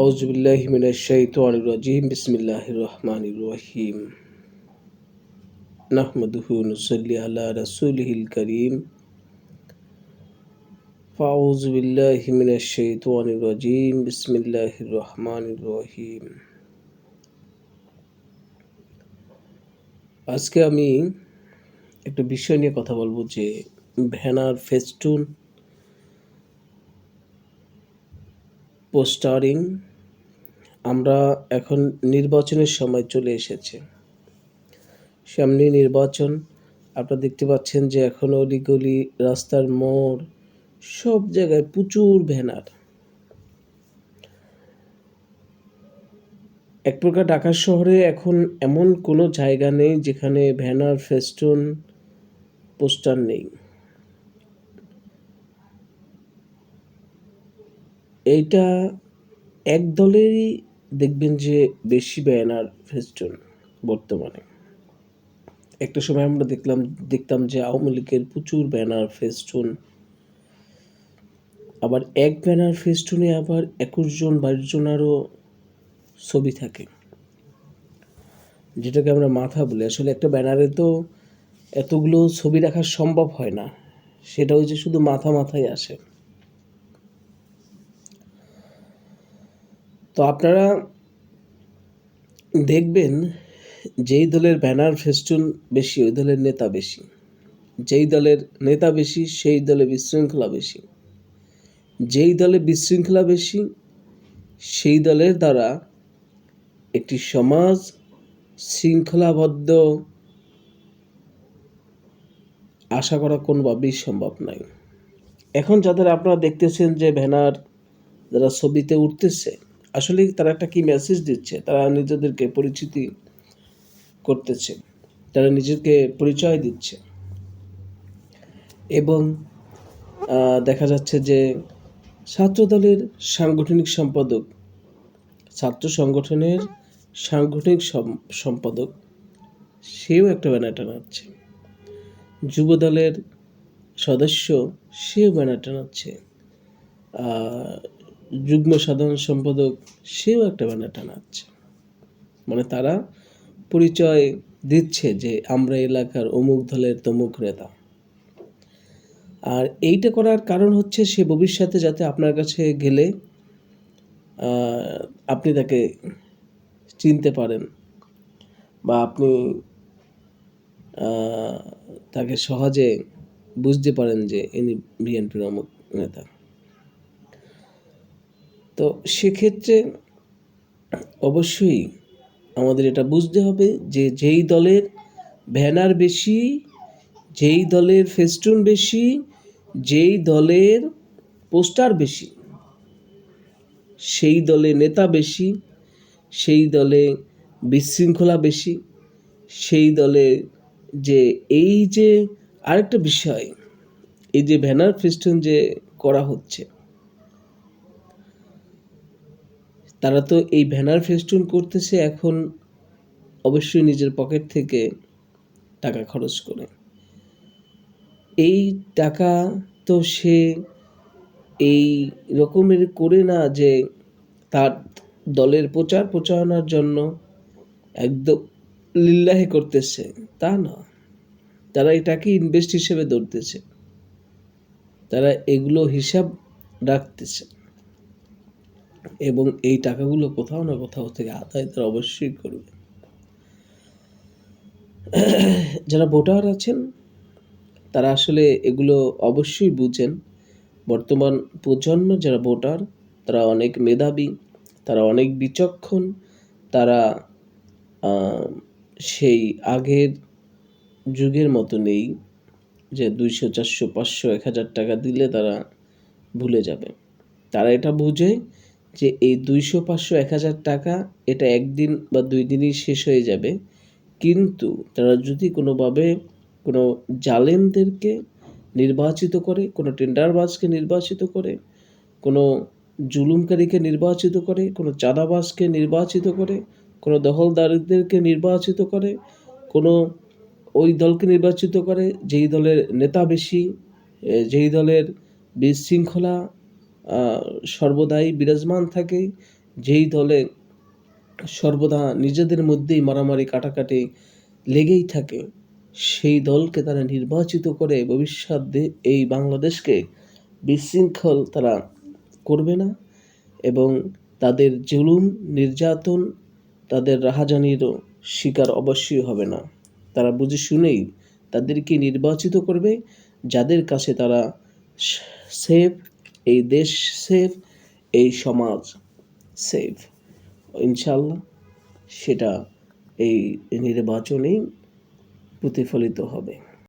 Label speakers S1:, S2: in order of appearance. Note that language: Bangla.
S1: আউযুবিল্লাহি মিনাশ শাইতানির রাজিম বিসমিল্লাহির রহমানির রহিম নাহমাদুহু নুসাল্লি আলা রাসূলিহিল কারীম ফাউযুবিল্লাহি মিনাশ শাইতানির রাজিম বিসমিল্লাহির রহমানির রহিম। আজকে আমি একটা বিষয় নিয়ে কথা বলবো যে ব্যানার, ফেস্টুন, পোস্টারিং। আমরা এখন নির্বাচনের সময় চলে এসেছে, সামনে নির্বাচন। আপনারা দেখতে পাচ্ছেন যে এখন অলিগলি, রাস্তার মোড়, সব জায়গায় প্রচুর ব্যানার। এক প্রকার ঢাকা শহরে এখন এমন কোনো জায়গা নেই যেখানে ব্যানার, ফেস্টুন, পোস্টার নেই। এইটা এক দলেরই দেখবেন যে বেশি ব্যানার, ফেস্টুন বর্তমানে। একটা সময় আমরা দেখতাম যে আওয়ামী লীগের প্রচুর ব্যানার, ফেস্টুন। আবার এক ব্যানার, ফেস্টুনে আবার ২১ জন ২২ জনেরও ছবি থাকে, যেটাকে আমরা মাথা বলি। আসলে একটা ব্যানারে তো এতগুলো ছবি রাখা সম্ভব হয় না, সেটা হচ্ছে শুধু মাথায় আসে। তো আপনারা দেখবেন যেই দলের ব্যানার, ফেস্টুন বেশি ওই দলের নেতা বেশি, যেই দলের নেতা বেশি সেই দলে বিশৃঙ্খলা বেশি, যেই দলে বিশৃঙ্খলা বেশি সেই দলের দ্বারা একটি সমাজ শৃঙ্খলাবদ্ধ আশা করা কোনোভাবেই সম্ভব নয়। এখন যাদের আপনারা দেখতেছেন যে ব্যানার, যারা ছবিতে উঠতেছে, আসলে তারা একটা কি মেসেজ দিচ্ছে? তারা নিজেদেরকে পরিচিতি করতেছে, তারা নিজেকে পরিচয় দিচ্ছে। এবং দেখা যাচ্ছে যে ছাত্রদলের সাংগঠনিক সম্পাদক, ছাত্র সংগঠনের সাংগঠনিক সম্পাদক, সেও একটা ব্যানার টানাচ্ছে। যুব দলের সদস্য, সেও ব্যানার টানাচ্ছে। যুগ্ম সাধারণ সম্পাদক, সেও একটা ব্যানার টানাচ্ছে। মানে তারা পরিচয় দিচ্ছে যে আমরা এলাকার অমুক দলের তমুক নেতা। আর এইটা করার কারণ হচ্ছে সে ভবিষ্যতে যাতে আপনার কাছে গেলে আপনি তাকে চিনতে পারেন, বা আপনি তাকে সহজে বুঝতে পারেন যে ইনি বিএনপির অমুক নেতা। তো সেক্ষেত্রে অবশ্যই আমাদের এটা বুঝতে হবে যে যেই দলের ব্যানার বেশি, যেই দলের ফেস্টুন বেশি, যেই দলের পোস্টার বেশি, সেই দলে নেতা বেশি, সেই দলে বিশৃঙ্খলা বেশি, সেই দলে যে এই যে আরেকটা বিষয়, এই যে ব্যানার, ফেস্টুন যে করা হচ্ছে, তারা তো এই ব্যানার, ফেস্টুন করতেছে এখন অবশ্যই নিজের পকেট থেকে টাকা খরচ করে। এই টাকা তো সে এই রকমের করে না যে তার দলের প্রচার প্রচারণার জন্য একদম লিল্লাহে করতেছে, তা না। তারা এটাকে ইনভেস্ট হিসেবে ধরতেছে, তারা এগুলো হিসাব রাখতেছে, এবং এই টাকাগুলো কোথাও না কোথাও থেকে আদায় তারা অবশ্যই করবে। যারা ভোটার আছেন তারা আসলে এগুলো অবশ্যই বুঝেন। বর্তমান প্রজন্ম যারা ভোটার, তারা অনেক মেধাবী, তারা অনেক বিচক্ষণ। তারা সেই আগের যুগের মতো নেই যে ২০০, ৪০০, ৫০০, ১,০০০ টাকা দিলে তারা ভুলে যাবে। তারা এটা বুঝে যে এই ২০০, ৫০০, ১,০০০ টাকা এটা একদিন বা ২ দিনই শেষ হয়ে যাবে। কিন্তু তারা যদি কোনোভাবে কোনো জালেমদেরকে নির্বাচিত করে, কোনো টেন্ডারবাজকে নির্বাচিত করে, কোনো জুলুমকারীকে নির্বাচিত করে, কোনো চাঁদাবাজকে নির্বাচিত করে, কোনো দখলদারদেরকে নির্বাচিত করে, কোনো ওই দলকে নির্বাচিত করে যেই দলের নেতা বেশি, যেই দলের বিশৃঙ্খলা সর্বদাই বিরাজমান থাকে, যেই দলে সর্বদা নিজেদের মধ্যেই মারামারি কাটাকাটি লেগেই থাকে, সেই দলকে তারা নির্বাচিত করে ভবিষ্যতে এই বাংলাদেশকে বিশৃঙ্খল তারা করবে না এবং তাদের জুলুম নির্যাতন তাদের রাহাজানিরও শিকার অবশ্যই হবে না। তারা বুঝে শুনেই তাদেরকে নির্বাচিত করবে, যাদের কাছে তারা সেফ, এই দেশ সেফ, এই সমাজ সেফ। ইনশাল্লাহ সেটা এই নির্বাচনেই প্রতিফলিত হবে।